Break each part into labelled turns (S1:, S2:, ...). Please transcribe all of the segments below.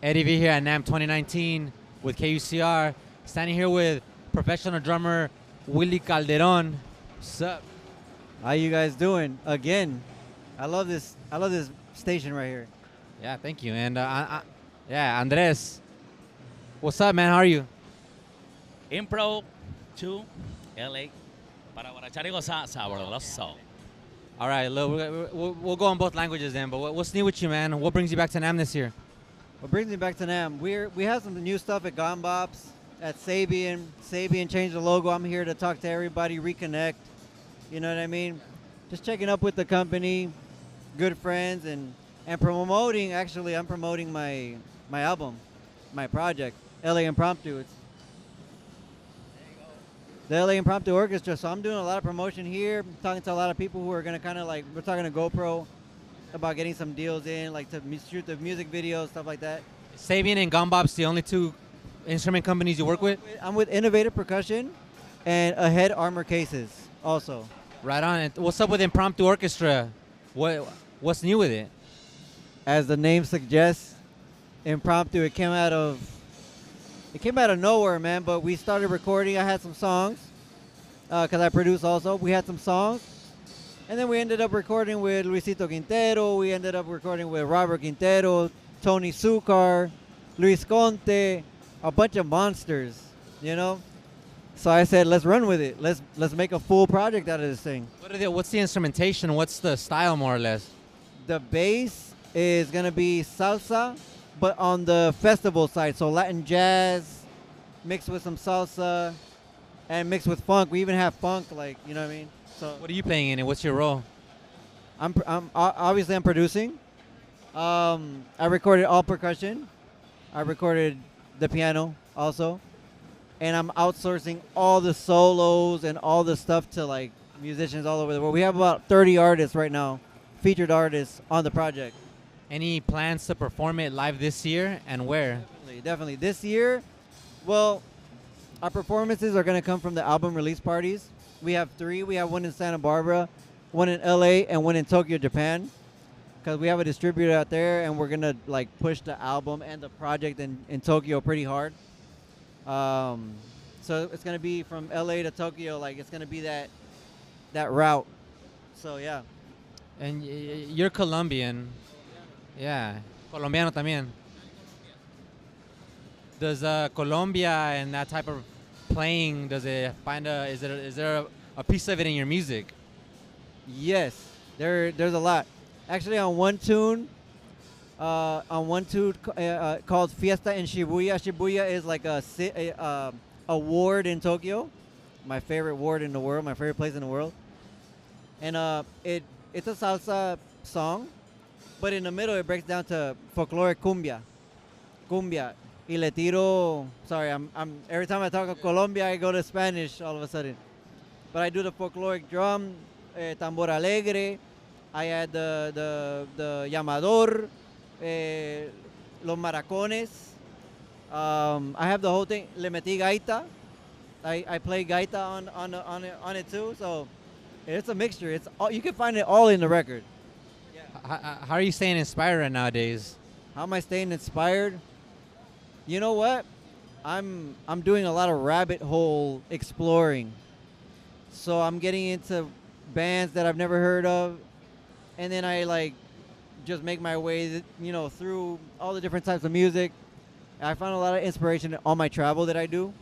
S1: Eddie V here at NAMM 2019 with KUCR. Standing here with professional drummer Willy Calderon. What's up?
S2: How you guys doing? Again, I love this. I love this station right here.
S1: Yeah, thank you. And yeah, Andres. What's up, man? How are you?
S3: Impromptu LA para guarachar y gozar sabroso.
S1: All right, look, we'll go on both languages then. But what's new with you, man? What brings you back to NAMM this year?
S2: What brings me back to NAMM? We have some new stuff at Gombops, at Sabian. Sabian changed the logo. I'm here to talk to everybody, reconnect. You know what I mean? Just checking up with the company, good friends, and promoting. Actually, I'm promoting my album, my project, LA Impromptu. It's the LA Impromptu Orchestra. So I'm doing a lot of promotion here. Talking to a lot of people who are gonna kind of like, we're talking to GoPro about getting some deals in, like to shoot the music videos, stuff like that.
S1: Sabian and Gombops, the only two instrument companies you work with?
S2: I'm with Innovative Percussion and Ahead Armor Cases also.
S1: Right on. And what's up with Impromptu Orchestra? What's new with it?
S2: As the name suggests, impromptu. It came out of nowhere, man. But we started recording. I had some songs because I produce also. We had some songs, and then we ended up recording with Luisito Quintero. We ended up recording with Robert Quintero, Tony Sucar, Luis Conte, a bunch of monsters, you know. So I said, let's run with it. Let's make a full project out of this thing.
S1: What's the instrumentation? What's the style, more or less?
S2: The bass is gonna be salsa, but on the festival side. So Latin jazz mixed with some salsa and mixed with funk. We even have funk, like, you know what I mean? So
S1: What are you playing in it? What's your role?
S2: I'm obviously I'm producing. I recorded all percussion. I recorded the piano also, and I'm outsourcing all the solos and all the stuff to like musicians all over the world. We have about 30 artists right now, featured artists on the project.
S1: Any plans to perform it live this year, and where?
S2: Definitely. This year, well, our performances are going to come from the album release parties. We have 3. We have one in Santa Barbara, one in LA, and one in Tokyo, Japan. Because we have a distributor out there, and we're going to like push the album and the project in Tokyo pretty hard. So it's going to be from LA to Tokyo. Like, it's going to be that route. So, yeah.
S1: And you're Colombian. Yeah. Colombiano también. Does Colombia and that type of playing, is there a piece of it in your music?
S2: Yes, there's a lot. Actually, on one tune called Fiesta in Shibuya. Shibuya is like a ward in Tokyo, my favorite ward in the world, my favorite place in the world. And it's a salsa song, but in the middle it breaks down to folkloric cumbia. Y le tiro. Sorry, I'm every time I talk of Colombia, I go to Spanish all of a sudden. But I do the folkloric drum, tambor alegre. I add the llamador, los maracones. I have the whole thing. Le metí gaita. I play gaita on it too. So it's a mixture. It's all, you can find it all in the record.
S1: Yeah. How are you staying inspired right nowadays?
S2: How am I staying inspired? You know what? I'm doing a lot of rabbit hole exploring. So I'm getting into bands that I've never heard of, and then I like just make my way, through all the different types of music. I found a lot of inspiration on my travel that I do.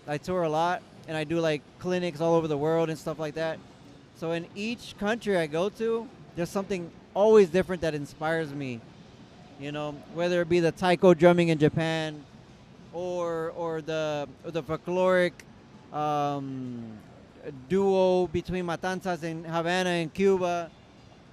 S2: I tour a lot, and I do like clinics all over the world and stuff like that. So in each country I go to, there's something always different that inspires me. Whether it be the taiko drumming in Japan, or the folkloric duo between matanzas in Havana and Cuba,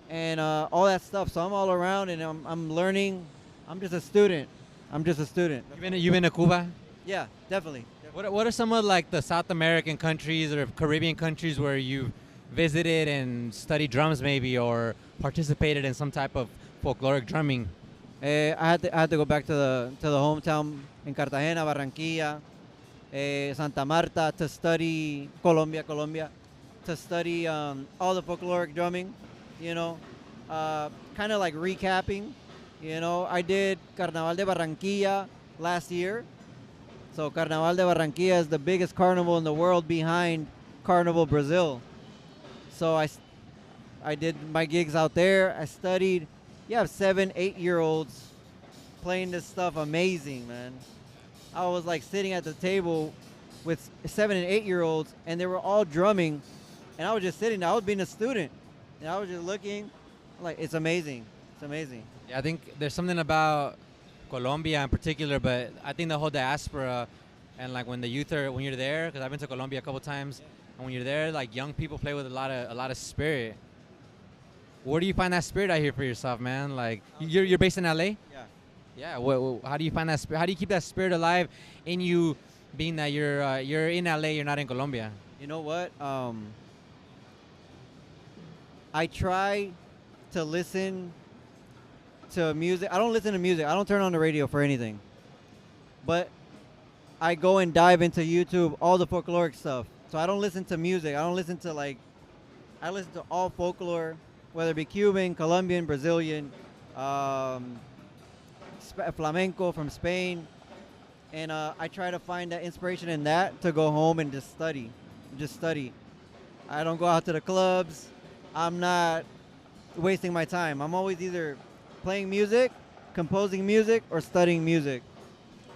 S2: and all that stuff. So I'm all around, and I'm learning. I'm just a student.
S1: You've been to Cuba?
S2: Yeah, definitely.
S1: What are some of like the South American countries or Caribbean countries where you visited and studied drums maybe, or participated in some type of folkloric drumming?
S2: I had to go back to the hometown in Cartagena, Barranquilla, Santa Marta to study Colombia, to study all the folkloric drumming, kind of like recapping You know, I did Carnaval de Barranquilla last year. So Carnaval de Barranquilla is the biggest carnival in the world behind Carnival Brazil. So I did my gigs out there. I studied. You have 7, 8-year-olds playing this stuff amazing, man. I was like sitting at the table with 7 and 8-year-olds, and they were all drumming, and I was just sitting there. I was being a student, and I was just looking, like, it's amazing. It's amazing.
S1: Yeah, I think there's something about Colombia in particular, but I think the whole diaspora and like when the youth are when you're there, because I've been to Colombia a couple times, and when you're there, like young people play with a lot of spirit. Where do you find that spirit out here for yourself, man? Like you're based in LA?
S2: Yeah.
S1: Yeah. How do you find that spirit? How do you keep that spirit alive in you, being that you're in LA, you're not in Colombia?
S2: You know what? I try to listen to music. I don't listen to music. I don't turn on the radio for anything. But I go and dive into YouTube, all the folkloric stuff. So I don't listen to music. I don't listen to I listen to all folklore, whether it be Cuban, Colombian, Brazilian, flamenco from Spain. And I try to find that inspiration in that to go home and just study. Just study. I don't go out to the clubs. I'm not wasting my time. I'm always either playing music, composing music, or studying music.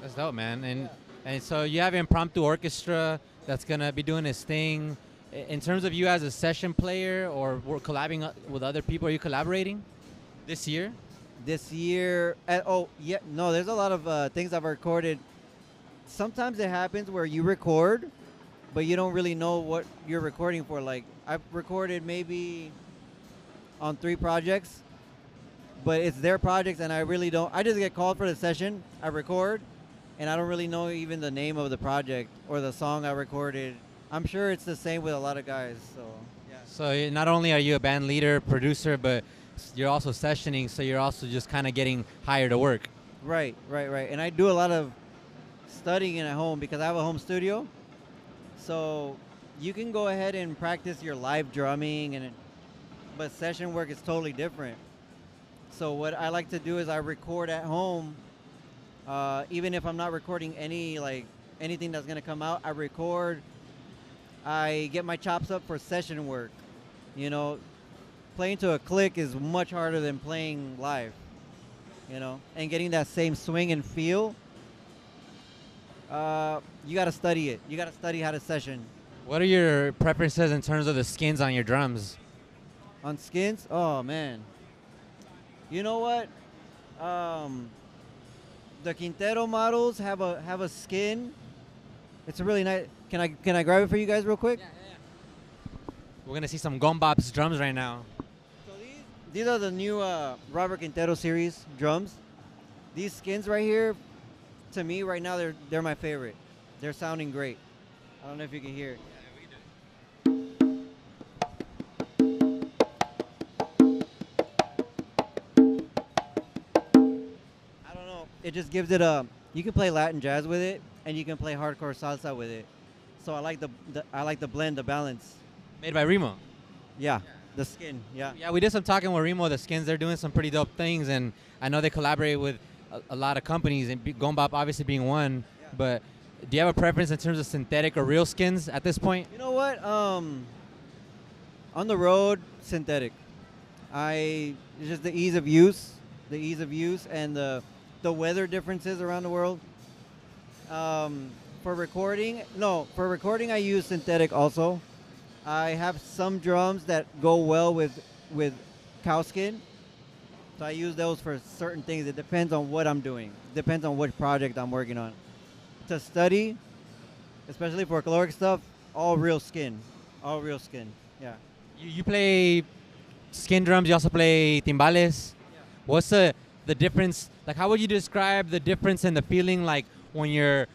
S1: That's dope, man. And so you have Impromptu Orchestra that's gonna be doing its thing. In terms of you as a session player or collabing with other people, are you collaborating this year?
S2: This year, there's a lot of things I've recorded. Sometimes it happens where you record, but you don't really know what you're recording for. Like I've recorded maybe on 3 projects, but it's their projects, and I really don't. I just get called for the session. I record, and I don't really know even the name of the project or the song I recorded. I'm sure it's the same with a lot of guys. So yeah.
S1: So not only are you a band leader, producer, but you're also sessioning. So you're also just kind of getting hired to work.
S2: Right. And I do a lot of studying at home because I have a home studio. So you can go ahead and practice your live drumming, but session work is totally different. So what I like to do is I record at home, even if I'm not recording anything that's gonna come out. I record. I get my chops up for session work. You know, playing to a click is much harder than playing live. You know, and getting that same swing and feel. You gotta study it. You gotta study how to session.
S1: What are your preferences in terms of the skins on your drums?
S2: On skins? Oh man. You know what? The Quintero models have a skin. It's a really nice. Can I grab it for you guys real quick?
S1: Yeah. We're gonna see some Gombop's drums right now.
S2: So these are the new Robert Quintero series drums. These skins right here, to me right now, they're my favorite. They're sounding great. I don't know if you can hear it. I don't know. It just gives it you can play Latin jazz with it, and you can play hardcore salsa with it. So I like the blend, the balance.
S1: Made by Remo.
S2: Yeah, the skin. Yeah.
S1: Yeah, we did some talking with Remo. The skins, they're doing some pretty dope things, and I know they collaborate with a lot of companies, and Gombop obviously being one.
S2: Yeah.
S1: But do you have a preference in terms of synthetic or real skins at this point?
S2: You know what? On the road, synthetic. It's just the ease of use, and the weather differences around the world. For recording, I use synthetic also. I have some drums that go well with cow skin, so I use those for certain things. It depends on what I'm doing. Depends on what project I'm working on. To study, especially for caloric stuff, all real skin. Yeah.
S1: You play skin drums. You also play timbales.
S2: Yeah.
S1: What's the difference? Like, how would you describe the difference in the feeling, like when you're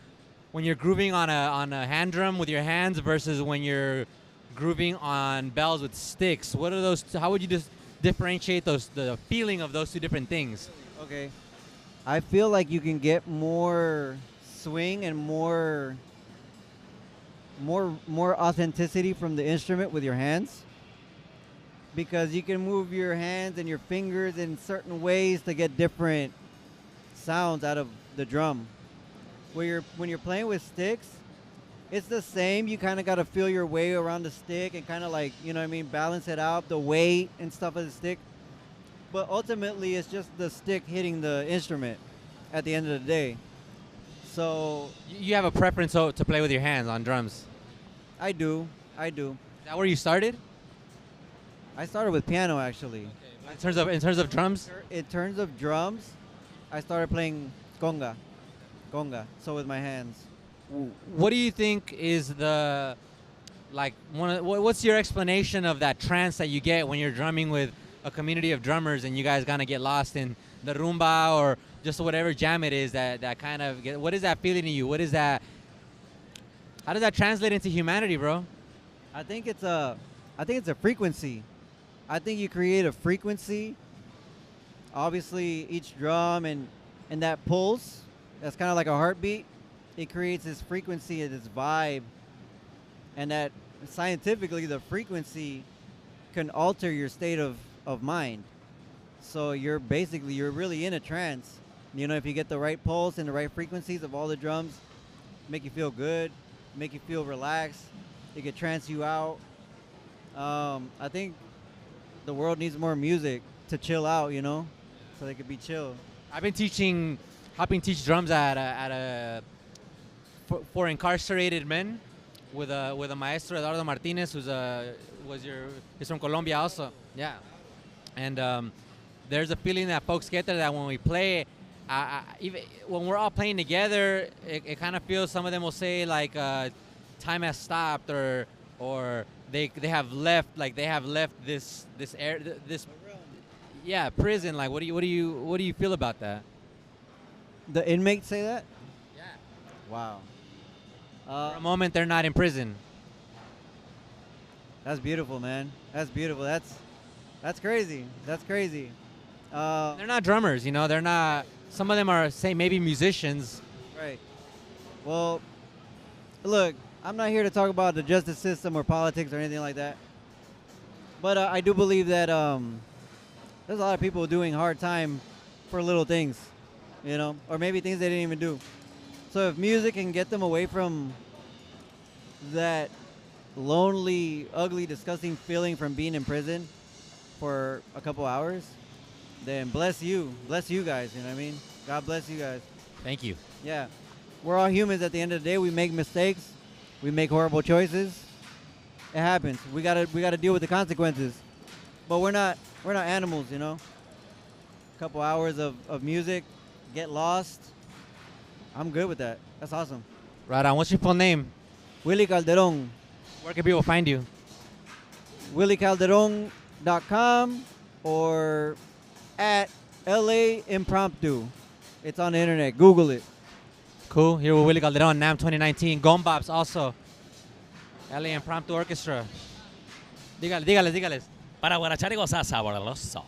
S1: grooving on a hand drum with your hands versus when you're grooving on bells with sticks? What are those? How would you just differentiate the feeling of those two different things?
S2: Okay. I feel like you can get more swing and more authenticity from the instrument with your hands, because you can move your hands and your fingers in certain ways to get different sounds out of the drum. When you're playing with sticks, it's the same. You kind of got to feel your way around the stick and kind of like, you know what I mean, balance it out, the weight and stuff of the stick. But ultimately, it's just the stick hitting the instrument at the end of the day. So
S1: You have a preference to play with your hands on drums.
S2: I do.
S1: Is that where you started?
S2: I started with piano, actually.
S1: In terms of drums?
S2: In terms of drums, I started playing conga, so with my hands.
S1: What do you think is the, like, what's your explanation of that trance that you get when you're drumming with a community of drummers and you guys kind of get lost in the rumba or just whatever jam it is that kind of what is that feeling to you? What is that? How does that translate into humanity, bro?
S2: I think it's a frequency. I think you create a frequency. Obviously, each drum and that pulse, that's kind of like a heartbeat. It creates this frequency and this vibe, and that scientifically, the frequency can alter your state of mind. So you're really in a trance. You know, if you get the right pulse and the right frequencies of all the drums, make you feel good, make you feel relaxed. It could trance you out. I think the world needs more music to chill out, you know, so they could be chill.
S1: I've been helping teach drums for incarcerated men with a maestro Eduardo Martinez, he's from Colombia also. Yeah, and there's a feeling that folks get there that when we play, even when we're all playing together, it kind of feels. Some of them will say like time has stopped, or they have left this prison. Like what do you feel about that?
S2: The inmates say that?
S1: Yeah.
S2: Wow.
S1: For a moment, they're not in prison.
S2: That's beautiful, man. That's beautiful. That's crazy. That's crazy.
S1: They're not drummers, you know. They're not. Some of them are, say, maybe musicians.
S2: Right. Well, look, I'm not here to talk about the justice system or politics or anything like that. But I do believe that there's a lot of people doing hard time for little things, you know, or maybe things they didn't even do. So if music can get them away from that lonely, ugly, disgusting feeling from being in prison for a couple hours, then bless you guys, you know what I mean? God bless you guys.
S1: Thank you.
S2: Yeah. We're all humans at the end of the day. We make mistakes. We make horrible choices. It happens. We gotta deal with the consequences. But we're not animals, you know? A couple hours of music, get lost. I'm good with that. That's awesome.
S1: Right on. What's your full name?
S2: Willy Calderon.
S1: Where can people find you?
S2: WillyCalderon.com or at LA Impromptu. It's on the internet. Google it.
S1: Cool. Here with Willy Calderon, NAMM 2019. Gombops also. LA Impromptu Orchestra. Dígales.
S3: Para guarachar y gozar sabroso.